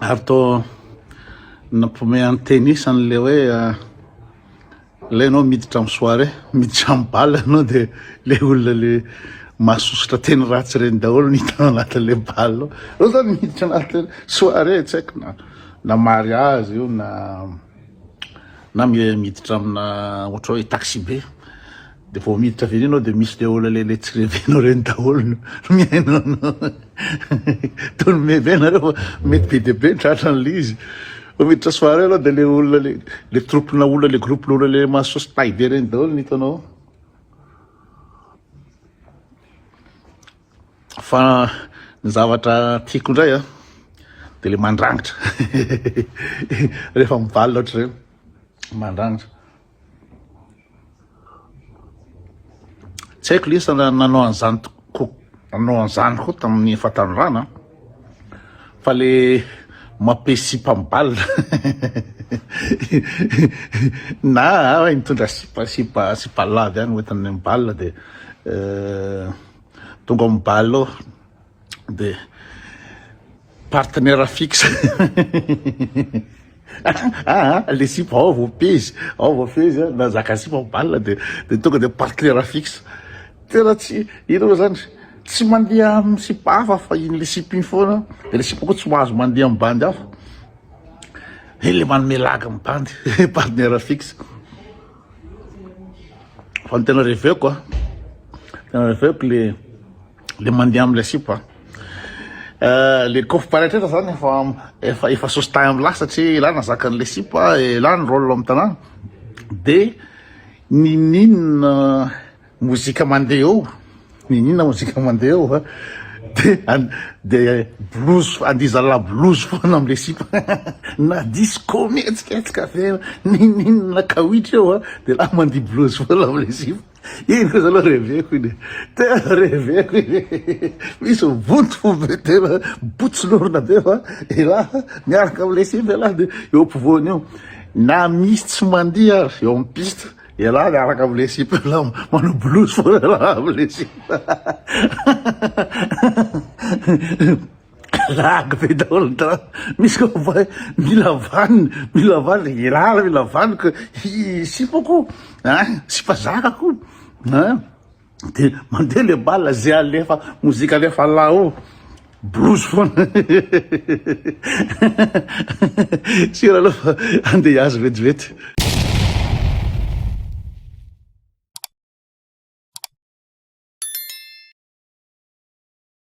Ary tô nampomey an-tennis an'le hoe le anao miditra amin'ny soirée miditra amin'ny balle anao de le olona le mahasosotra teny ratsy reny daholo ny hitanao anatin'le balle ao zany miditra anaty soirée tsy haiko na mariage io na miditra amina ohatra hoe taxi be de vao miditra avy anao de misy le olona le tsy revenao reny daholo no miainao anao tony mevenareo mety be dia be tratran'le izy miditra soirée aloha de le olona le troupena olona le groupe olona le mahasosy tay be reny daholo ny hitanao fa ny zavatra tiako indray de le mandrangitra rehefa mivaly ohatra reny mandrangitra tsy haiko le isa nanao an'izany nanao an'izany koa tamin'ny fahatanorana fa le mampesy mpamballe na mitondra sipa lavy any hoentin'ny balle de tonga amin'ny balle ao de partenaire fixe le sipa ao vao fezy na zaka sipa balle de tonga de partenaire fixe tena tsy ino zany tsy mandeha amin'ny sipa hafa fa iny le sipa iny foana de le sipa koa tsy mahazo mandeha amin'ny bandy hafa le manome laga amin'ny bandy partenaire fixe fa ny tena reveko le mandeha am'le sipa le coffre-paraitreta zany efa sositay amin'ny lasa satria ilana zakan'le sipa ilana rôle amin'ny tanàna de ninina mozika mandeha eo de blues andizala blues foana am'le sipa na disco mihetsiketsika fe ninina kawitry eo de la mandeha blues foana am'le sipa iny koa zaloha reveko iny tena reveko iny misy vonto fo be tena botsolorona be fa ela miaraka am'le sipa ela de eo ampovoany eo na misy tsy mandeha eo amin'ny piste ela miaraka am'le sipa ela manao blues foana ela am'le sipa laga be daholo ny tana misy koa va mila vaniny elala mila vaniko sipako sipa zakako de mandeha le balle zay alefa mozika alefa la o blues foana sira aloha andeha hiazo vetivety